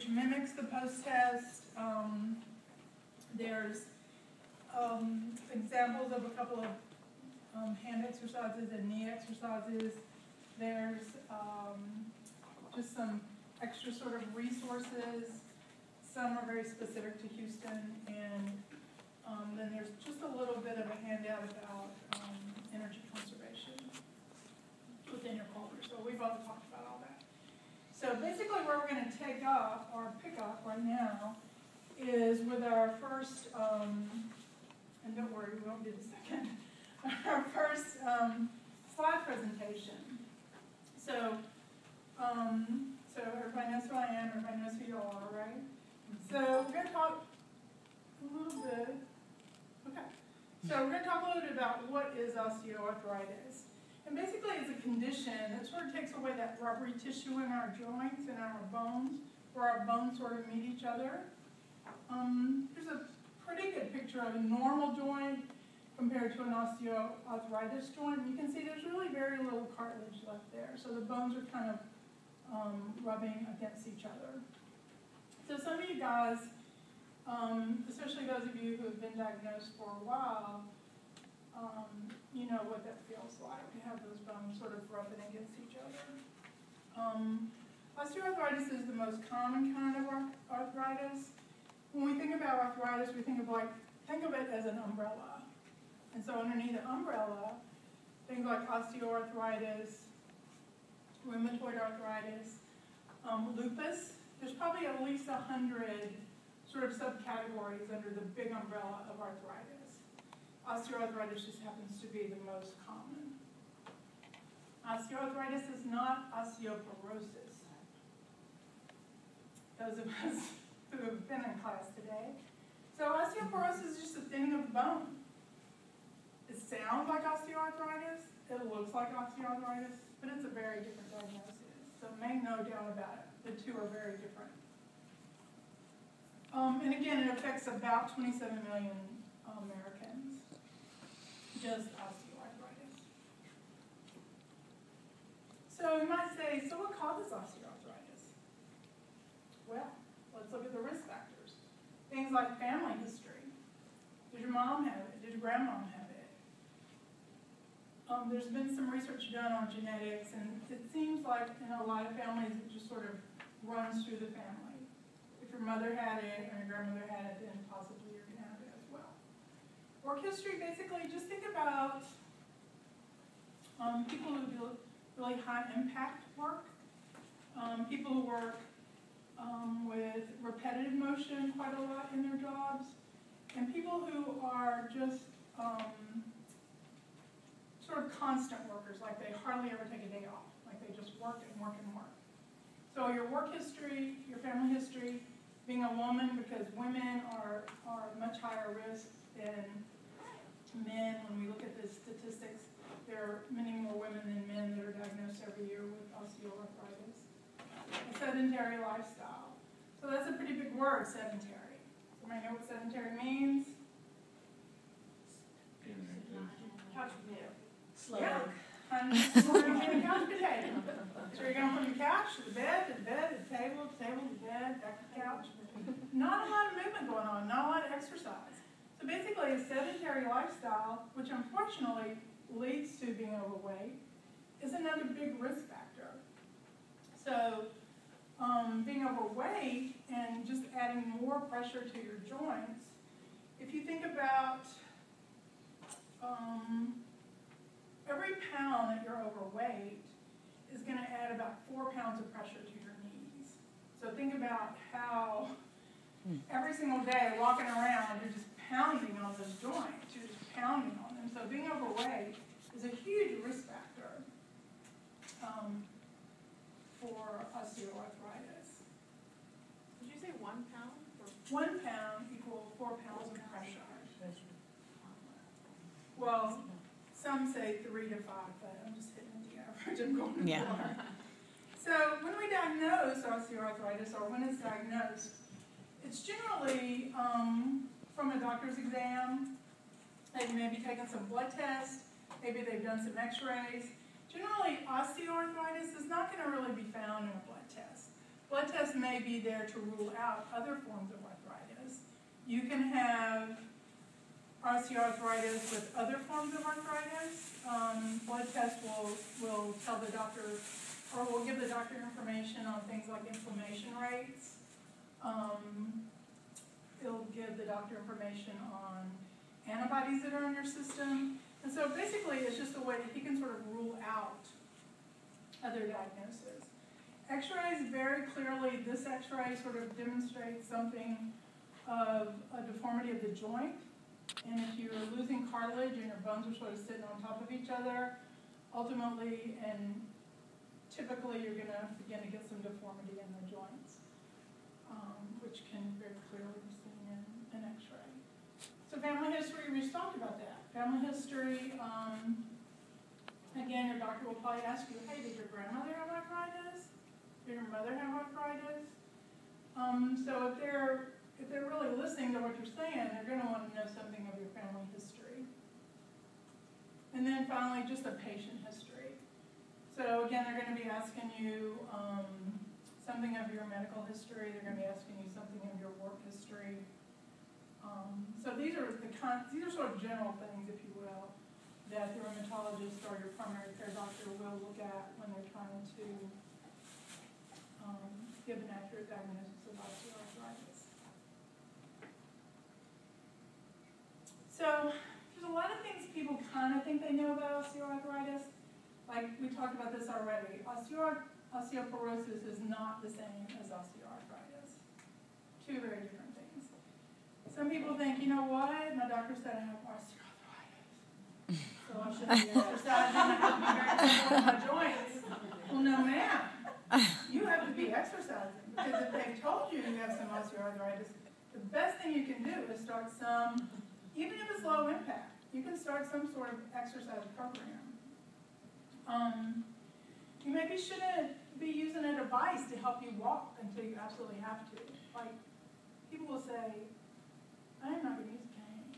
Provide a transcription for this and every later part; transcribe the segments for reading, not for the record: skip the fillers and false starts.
which mimics the post-test. There's examples of a couple of hand exercises and knee exercises. There's just some extra sort of resources. Some are very specific to Houston, and then there's just a little bit of a handout about energy conservation within your folder. So we've all talked about all that. So basically where we're going to take up or pick up right now is with our first, and don't worry, we won't do the second, our first slide presentation. So, so everybody knows who I am, everybody knows who you all are, right? So we're going to talk a little bit, okay. So we're going to talk a little bit about what is osteoarthritis. And basically it's a condition that sort of takes away that rubbery tissue in our joints and our bones, where our bones sort of meet each other. Here's a pretty good picture of a normal joint compared to an osteoarthritis joint. You can see there's really very little cartilage left there. So the bones are kind of rubbing against each other. So some of you guys, especially those of you who have been diagnosed for a while, you know what that feels like. You have those bones sort of rubbing against each other. Osteoarthritis is the most common kind of arthritis. When we think about arthritis, we think of it as an umbrella. And so underneath the umbrella, things like osteoarthritis, rheumatoid arthritis, lupus. There's probably at least 100 sort of subcategories under the big umbrella of arthritis. Osteoarthritis just happens to be the most common. Osteoarthritis is not osteoporosis. Those of us who have been in class today. So osteoporosis is just a thinning of the bone. It sounds like osteoarthritis, it looks like osteoarthritis, but it's a very different diagnosis. So make no doubt about it. The two are very different. And again, it affects about 27 million Americans, just osteoarthritis. So you might say, so what causes osteoarthritis? Well, let's look at the risk factors. Things like family history. Did your mom have it? Did your grandmom have it? There's been some research done on genetics, and it seems like in a lot of families it just sort of runs through the family. If your mother had it or your grandmother had it, then possibly you're going to have it as well. Work history, basically, just think about people who do really high impact work, people who work with repetitive motion quite a lot in their jobs, and people who are just sort of constant workers, like they hardly ever take a day off, like they just work and work and work. So your work history, your family history, being a woman, because women are much higher risk than men. When we look at the statistics, there are many more women than men that are diagnosed every year with osteoarthritis. A sedentary lifestyle. So that's a pretty big word, sedentary. Somebody know what sedentary means? Couch potato. Yeah. We're going to couch potato. So you're going from the couch to the bed, to the bed, to the table, to the bed, back to the couch. Not a lot of movement going on, not a lot of exercise. So basically a sedentary lifestyle, which unfortunately leads to being overweight, is another big risk factor. So being overweight and just adding more pressure to your joints, if you think about every pound that you're overweight is going to add about 4 pounds of pressure to your knees. So think about how every single day walking around, you're just pounding on those joints. You're just pounding on them. So being overweight is a huge risk factor for osteoarthritis. Did you say 1 pound? Or 1 pound equals 4 pounds of pressure. Well, some say 3 to 5, but I'm just hitting the average. I'm going for. So when we diagnose osteoarthritis, or when it's diagnosed, it's generally from a doctor's exam. They've maybe taken some blood tests. Maybe they've done some x-rays. Generally, osteoarthritis is not going to really be found in a blood test. blood tests may be there to rule out other forms of arthritis. You can have osteoarthritis with other forms of arthritis. Blood tests will tell the doctor, or will give the doctor information on things like inflammation rates. It'll give the doctor information on antibodies that are in your system. And so basically it's just a way that he can sort of rule out other diagnoses. X-rays very clearly, this X-ray sort of demonstrates something of a deformity of the joint. And if you're losing cartilage and your bones are sort of sitting on top of each other, ultimately and typically you're going to begin to get some deformity in the joints, which can very clearly be seen in an X-ray. So family history, we just talked about that. Family history, again, your doctor will probably ask you, hey, did your grandmother have arthritis? Did your mother have arthritis? So if they're really listening to what you're saying, they're going to want to know something of your family history. And then finally, just a patient history. So again, they're going to be asking you something of your medical history. They're going to be asking you something of your work history. So these are sort of general things, if you will, that the rheumatologist or your primary care doctor will look at when they're trying to give an accurate diagnosis of osteoarthritis. So there's a lot of things people kind of think they know about osteoarthritis. Like we talked about this already. Osteoporosis is not the same as osteoarthritis. Two very different things. Some people think, you know what, my doctor said I have osteoarthritis, so I shouldn't be exercising, I have to be very careful with my joints. Well, no ma'am, you have to be exercising, because if they've told you you have some osteoarthritis, the best thing you can do is start some, even if it's low impact, you can start some sort of exercise program. You maybe shouldn't be using a device to help you walk until you absolutely have to. Like, people will say, I am not going to use a cane.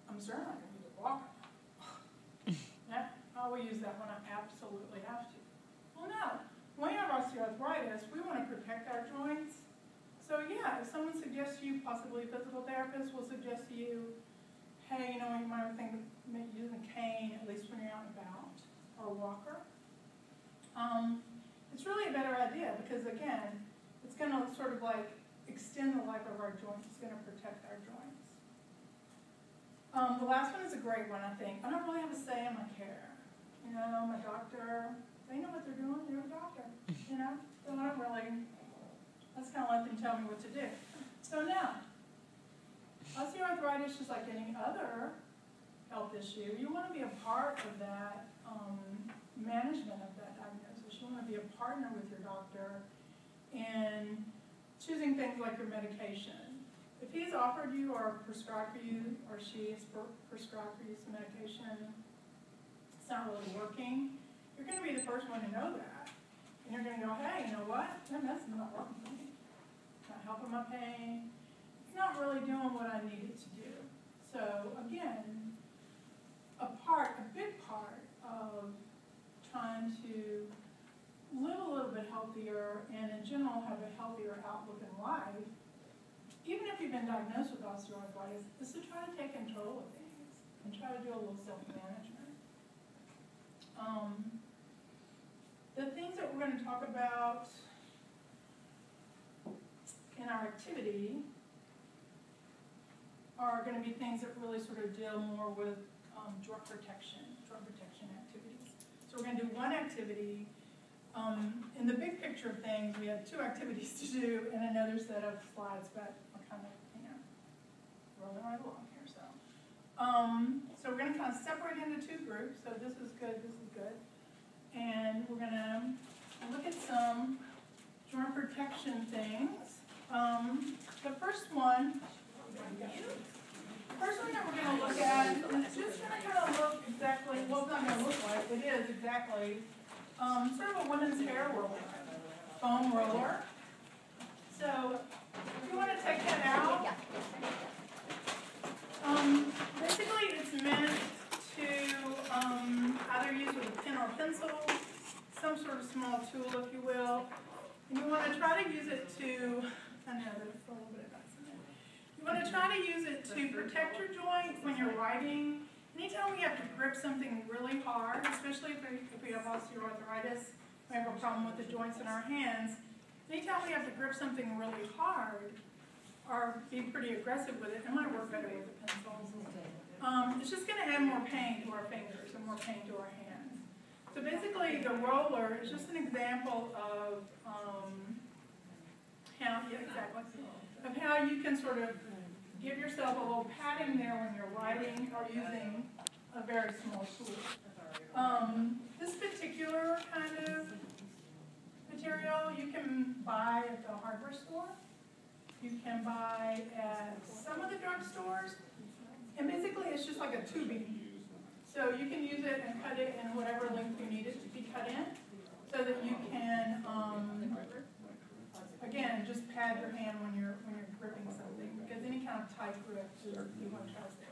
I'm sure I'm not going to use a walker. Yeah, I will use that when I absolutely have to. Well, no. When we have osteoarthritis, we want to protect our joints. So yeah, if someone suggests you, possibly a physical therapist will suggest to you, hey, you know, you might think of using a cane, at least when you're out and about, or a walker. It's really a better idea because, again, it's going to sort of like extend the life of our joints. It's going to protect our joints. The last one is a great one, I think. I don't really have a say in my care. You know, my doctor, they know what they're doing. They're a doctor, you know? So I don't really, let's kind of let them tell me what to do. So now, osteoarthritis, just like any other health issue, you want to be a part of that management of that diagnosis. You want to be a partner with your doctor in choosing things like your medication. If he's offered you or prescribed for you, or she has prescribed for you some medication, it's not really working, you're going to be the first one to know that. And you're going to go, hey, you know what? That medicine's not working for me. It's not helping my pain. It's not really doing what I need it to do. So again, a big part of trying to live a little bit healthier and in general have a healthier outlook in life, even if you've been diagnosed with osteoarthritis, is to try to take control of things and try to do a little self-management. The things that we're going to talk about in our activity are going to be things that really sort of deal more with drug protection activities. So we're going to do one activity. In the big picture of things, we have two activities to do and another set of slides, but I'll kind of, rolling right along here. So we're going to kind of separate into two groups. So this is good, this is good. And we're going to look at some joint protection things. The first one that we're going to look at is just going to kind of look exactly, well, it's not going to look like, it is exactly, sort of a women's hair roller, foam roller. So if you want to take that out, basically it's meant to either use with a pen or pencil, some sort of small tool, if you will. And you want to try to gonna try to use it to protect your joint when you're writing. Anytime we have to grip something really hard, especially if we have osteoarthritis, we have a problem with the joints in our hands. Anytime we have to grip something really hard or be pretty aggressive with it, it might work better with the pencils. It's just gonna add more pain to our fingers and more pain to our hands. So basically, the roller is just an example of how you can sort of give yourself a little padding there when you're writing or using a very small tool. This particular kind of material you can buy at the hardware store. You can buy at some of the drugstores. And basically it's just like a tubing. So you can use it and cut it in whatever length you need it to be cut in, so that you can, again, just pad your hand when you're gripping something, because any kind of tight grip, you want to try to stay